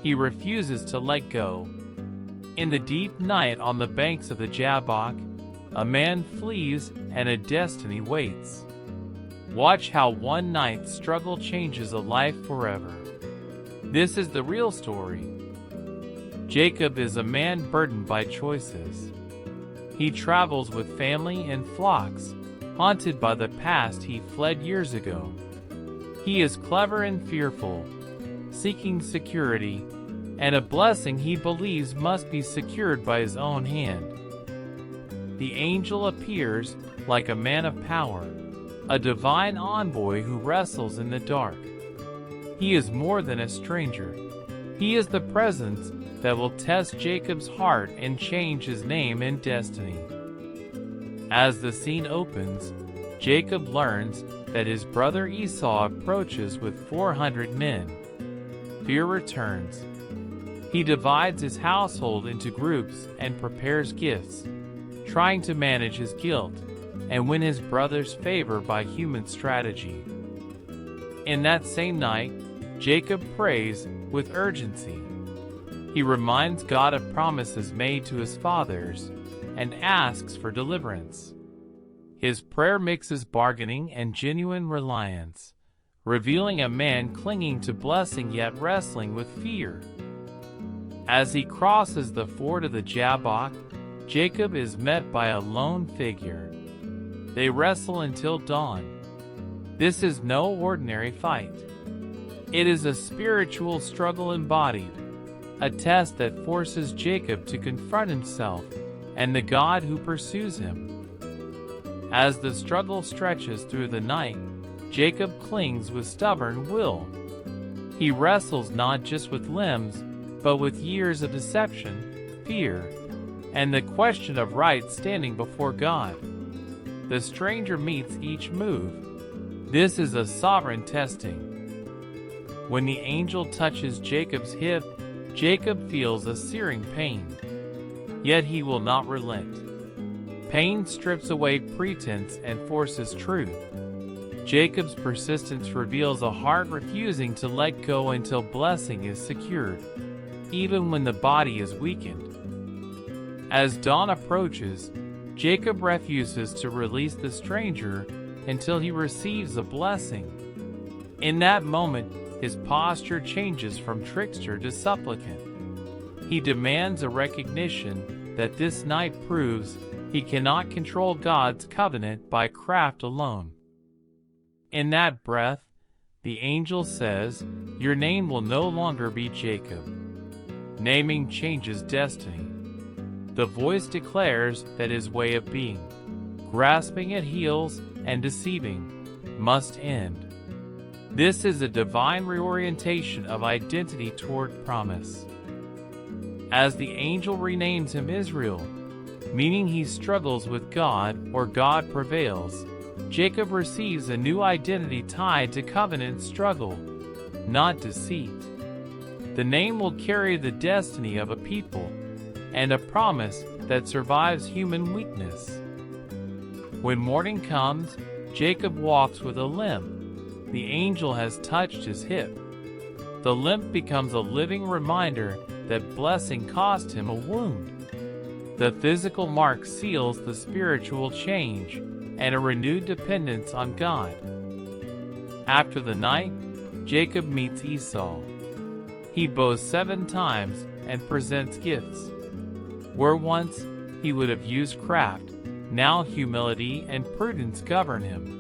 he refuses to let go. In the deep night on the banks of the Jabbok, a man flees and a destiny waits. Watch how one night's struggle changes a life forever. This is the real story. Jacob is a man burdened by choices. He travels with family and flocks, haunted by the past he fled years ago. He is clever and fearful, seeking security, and a blessing he believes must be secured by his own hand. The angel appears like a man of power, a divine envoy who wrestles in the dark. He is more than a stranger. He is the presence that will test Jacob's heart and change his name and destiny. As the scene opens, Jacob learns that his brother Esau approaches with 400 men. Fear returns. He divides his household into groups and prepares gifts, trying to manage his guilt and win his brother's favor by human strategy. In that same night, Jacob prays with urgency. He reminds God of promises made to his fathers and asks for deliverance. His prayer mixes bargaining and genuine reliance, revealing a man clinging to blessing yet wrestling with fear. As he crosses the ford of the Jabbok, Jacob is met by a lone figure. They wrestle until dawn. This is no ordinary fight. It is a spiritual struggle embodied, a test that forces Jacob to confront himself and the God who pursues him. As the struggle stretches through the night, Jacob clings with stubborn will. He wrestles not just with limbs, but with years of deception, fear, and the question of right standing before God. The stranger meets each move. This is a sovereign testing. When the angel touches Jacob's hip, Jacob feels a searing pain. Yet he will not relent. Pain strips away pretense and forces truth. Jacob's persistence reveals a heart refusing to let go until blessing is secured, even when the body is weakened. As dawn approaches, Jacob refuses to release the stranger until he receives a blessing. In that moment, his posture changes from trickster to supplicant. He demands a recognition that this night proves he cannot control God's covenant by craft alone. In that breath, the angel says, "Your name will no longer be Jacob." Naming changes destiny. The voice declares that his way of being, grasping at heels and deceiving, must end. This is a divine reorientation of identity toward promise. As the angel renames him Israel, meaning he struggles with God or God prevails, Jacob receives a new identity tied to covenant struggle, not deceit. The name will carry the destiny of a people and a promise that survives human weakness. When morning comes, Jacob walks with a limp. The angel has touched his hip. The limp becomes a living reminder that blessing cost him a wound. The physical mark seals the spiritual change and a renewed dependence on God. After the night, Jacob meets Esau. He boasts 7 times and presents gifts. Where once he would have used craft, now humility and prudence govern him.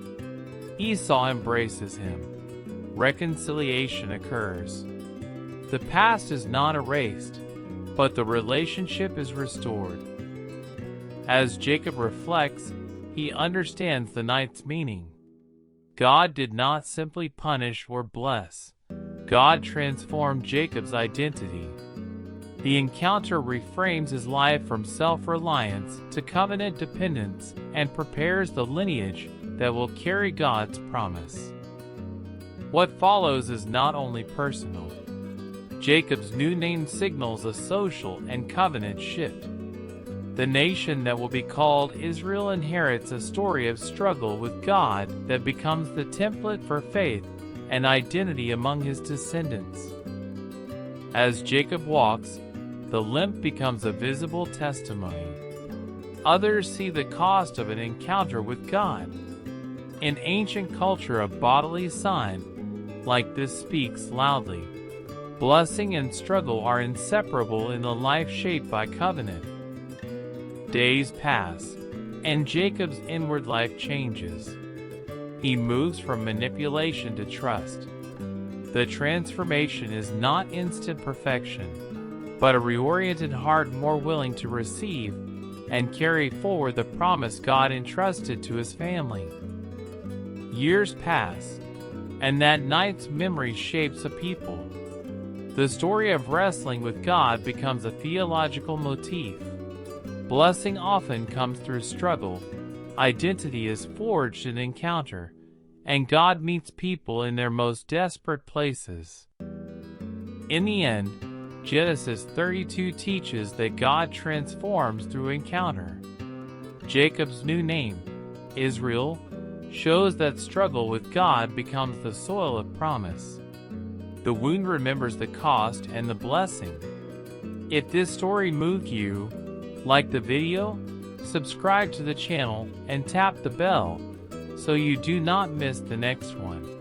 Esau embraces him. Reconciliation occurs. The past is not erased, but the relationship is restored. As Jacob reflects, he understands the night's meaning. God did not simply punish or bless. God transformed Jacob's identity. The encounter reframes his life from self-reliance to covenant dependence and prepares the lineage that will carry God's promise. What follows is not only personal. Jacob's new name signals a social and covenant shift. The nation that will be called Israel inherits a story of struggle with God that becomes the template for faith and identity among his descendants. As Jacob walks, the limp becomes a visible testimony. Others see the cost of an encounter with God. In ancient culture, a bodily sign like this speaks loudly. Blessing and struggle are inseparable in the life shaped by covenant. Days pass, and Jacob's inward life changes. He moves from manipulation to trust. The transformation is not instant perfection, but a reoriented heart more willing to receive and carry forward the promise God entrusted to his family. Years pass, and that night's memory shapes a people. The story of wrestling with God becomes a theological motif. Blessing often comes through struggle, identity is forged in encounter, and God meets people in their most desperate places. In the end, Genesis 32 teaches that God transforms through encounter. Jacob's new name, Israel, shows that struggle with God becomes the soil of promise. The wound remembers the cost and the blessing. If this story moved you, like the video, subscribe to the channel, and tap the bell so you do not miss the next one.